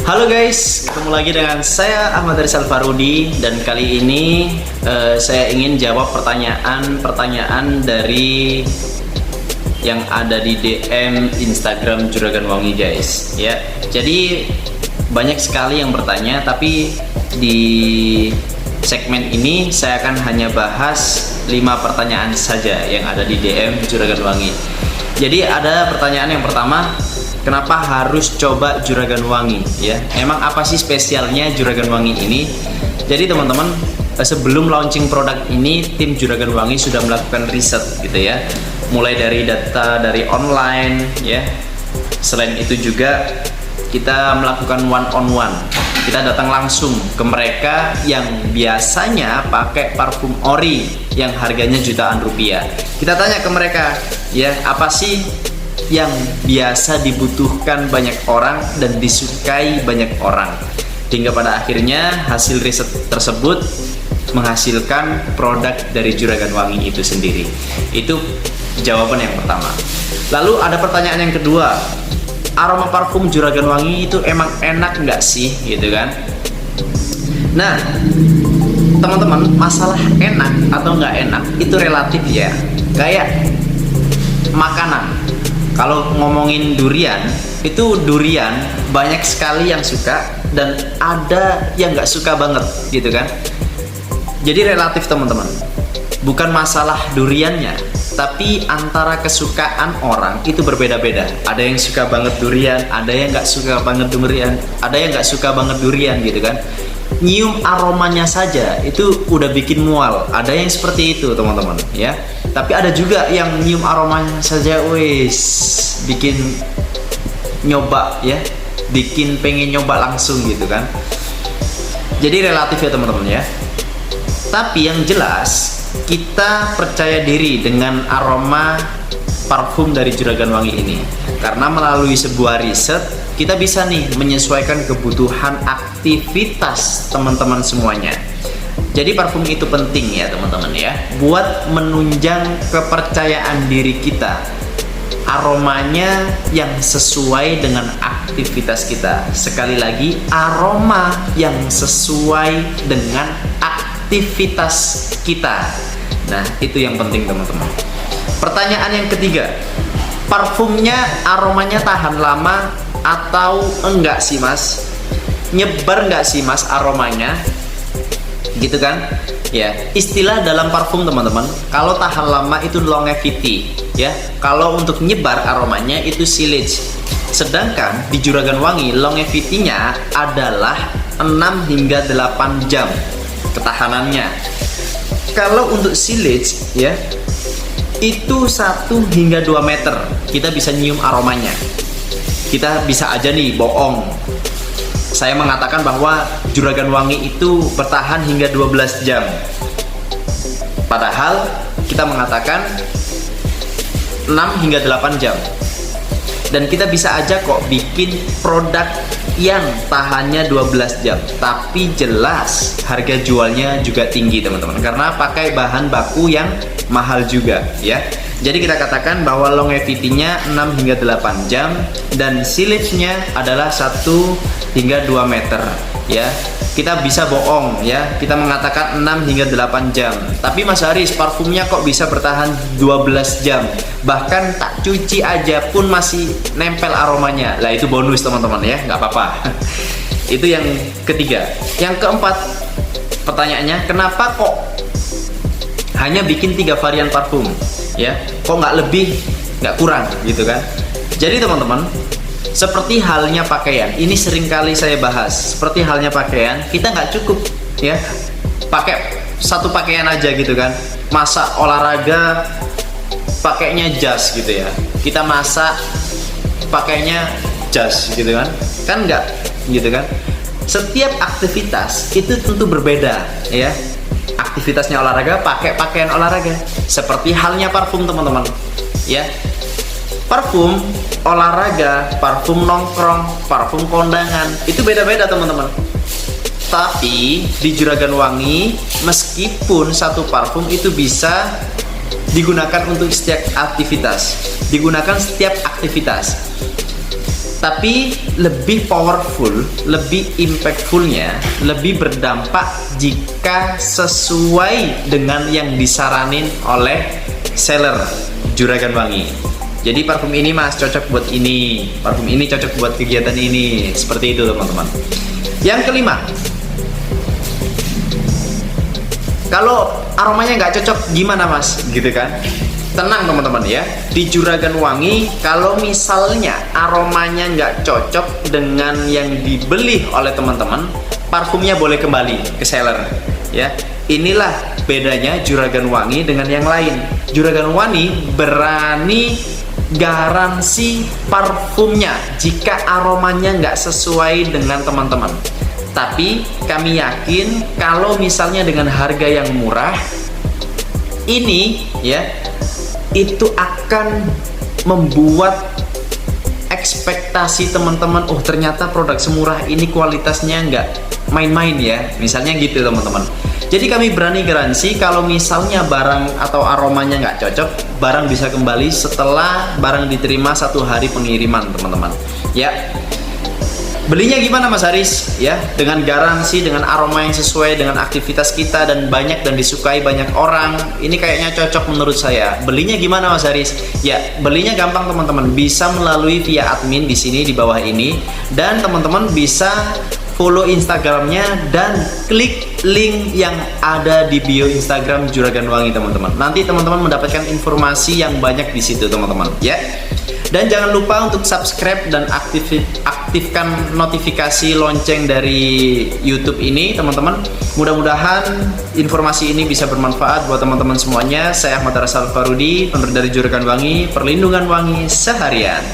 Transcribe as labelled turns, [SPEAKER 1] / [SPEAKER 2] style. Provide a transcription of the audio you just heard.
[SPEAKER 1] Halo guys, ketemu lagi dengan saya Ahmad Rizal Farudi. Dan kali ini saya ingin jawab pertanyaan dari yang ada di DM Instagram Juragan Wangi guys ya. Jadi banyak sekali yang bertanya, tapi di segmen ini saya akan hanya bahas 5 pertanyaan saja yang ada di DM Juragan Wangi. Jadi ada pertanyaan yang pertama, kenapa harus coba Juragan Wangi ya? Emang apa sih spesialnya Juragan Wangi ini? Jadi teman-teman, sebelum launching produk ini, tim Juragan Wangi sudah melakukan riset gitu ya. Mulai dari data dari online ya. Selain itu juga kita melakukan one on one. Kita datang langsung ke mereka yang biasanya pakai parfum ori yang harganya jutaan rupiah. Kita tanya ke mereka ya, apa sih yang biasa dibutuhkan banyak orang dan disukai banyak orang, hingga pada akhirnya hasil riset tersebut menghasilkan produk dari Juragan Wangi itu sendiri. Itu jawaban yang pertama. Lalu ada pertanyaan yang kedua, aroma parfum Juragan Wangi itu emang enak nggak sih gitu kan? Nah teman-teman, masalah enak atau nggak enak itu relatif ya, kayak makanan. Kalau ngomongin durian, itu durian banyak sekali yang suka dan ada yang nggak suka banget gitu kan. Jadi relatif teman-teman, bukan masalah duriannya, tapi antara kesukaan orang itu berbeda-beda. Ada yang suka banget durian, ada yang nggak suka banget durian, ada yang nggak suka banget durian gitu kan. Nyium aromanya saja itu udah bikin mual. Ada yang seperti itu teman-teman ya. Tapi ada juga yang nyium aromanya saja wis bikin nyoba ya, bikin pengen nyoba langsung gitu kan. Jadi relatif ya teman-teman ya. Tapi yang jelas kita percaya diri dengan aroma parfum dari Juragan Wangi ini, karena melalui sebuah riset kita bisa nih menyesuaikan kebutuhan aktivitas teman-teman semuanya. Jadi parfum itu penting ya teman-teman ya, buat menunjang kepercayaan diri kita. Aromanya yang sesuai dengan aktivitas kita. Sekali lagi, aroma yang sesuai dengan aktivitas kita. Nah, itu yang penting teman-teman. Pertanyaan yang ketiga, parfumnya aromanya tahan lama atau enggak sih mas? Nyebar enggak sih mas aromanya? Gitu kan ya, istilah dalam parfum teman-teman, kalau tahan lama itu longevity ya, kalau untuk nyebar aromanya itu silage. Sedangkan di Juragan Wangi longevity-nya adalah 6 hingga 8 jam ketahanannya. Kalau untuk silage ya, itu 1 hingga 2 meter kita bisa nyium aromanya. Kita bisa aja nih bohong, saya mengatakan bahwa Juragan Wangi itu bertahan hingga 12 jam. Padahal kita mengatakan 6 hingga 8 jam. Dan kita bisa aja kok bikin produk yang tahannya 12 jam. Tapi jelas harga jualnya juga tinggi teman-teman, karena pakai bahan baku yang mahal juga ya. Jadi kita katakan bahwa longevity-nya 6 hingga 8 jam dan silage-nya adalah 1 hingga 2 meter ya. Kita bisa bohong ya, kita mengatakan 6 hingga 8 jam. Tapi Mas Haris, parfumnya kok bisa bertahan 12 jam? Bahkan tak cuci aja pun masih nempel aromanya. Lah itu bonus teman-teman ya, nggak apa-apa. Itu yang ketiga. Yang keempat, pertanyaannya, kenapa kok hanya bikin 3 varian parfum ya, kok nggak lebih, nggak kurang gitu kan? Jadi teman-teman, seperti halnya pakaian, ini sering kali saya bahas. Seperti halnya pakaian, kita nggak cukup ya pakai satu pakaian aja gitu kan. Masa olahraga pakainya jas gitu ya, kita masak pakainya jas gitu kan, kan nggak gitu kan. Setiap aktivitas itu tentu berbeda ya. Aktivitasnya olahraga, pakai pakaian olahraga. Seperti halnya parfum teman-teman ya. Parfum olahraga, parfum nongkrong, parfum kondangan, itu beda-beda teman-teman. Tapi di Juragan Wangi, meskipun satu parfum itu bisa digunakan untuk setiap aktivitas, Tapi lebih powerful, lebih impactfulnya, lebih berdampak jika sesuai dengan yang disaranin oleh seller Juragan Wangi. Jadi parfum ini mas cocok buat ini, parfum ini cocok buat kegiatan ini, seperti itu teman-teman. Yang kelima, kalau aromanya nggak cocok gimana mas, gitu kan? Tenang teman-teman ya, di Juragan Wangi kalau misalnya aromanya nggak cocok dengan yang dibeli oleh teman-teman, parfumnya boleh kembali ke seller ya. Inilah bedanya Juragan Wangi dengan yang lain. Juragan Wangi berani garansi parfumnya jika aromanya nggak sesuai dengan teman-teman. Tapi kami yakin kalau misalnya dengan harga yang murah ini ya, itu akan membuat ekspektasi teman-teman, oh ternyata produk semurah ini kualitasnya nggak main-main ya, misalnya gitu teman-teman. Jadi kami berani garansi kalau misalnya barang atau aromanya nggak cocok, barang bisa kembali setelah barang diterima 1 hari pengiriman teman-teman ya. Belinya gimana Mas Haris? Ya, dengan garansi, dengan aroma yang sesuai dengan aktivitas kita dan banyak dan disukai banyak orang. Ini kayaknya cocok menurut saya. Belinya gimana Mas Haris? Ya, belinya gampang teman-teman. Bisa melalui via admin di sini di bawah ini, dan teman-teman bisa follow Instagramnya dan klik link yang ada di bio Instagram Juragan Wangi teman-teman. Nanti teman-teman mendapatkan informasi yang banyak di situ teman-teman ya. Dan jangan lupa untuk subscribe dan aktifkan notifikasi lonceng dari YouTube ini teman-teman. Mudah-mudahan informasi ini bisa bermanfaat buat teman-teman semuanya. Saya Ahmad Arasal Farudi, founder dari Juragan Wangi, perlindungan wangi seharian.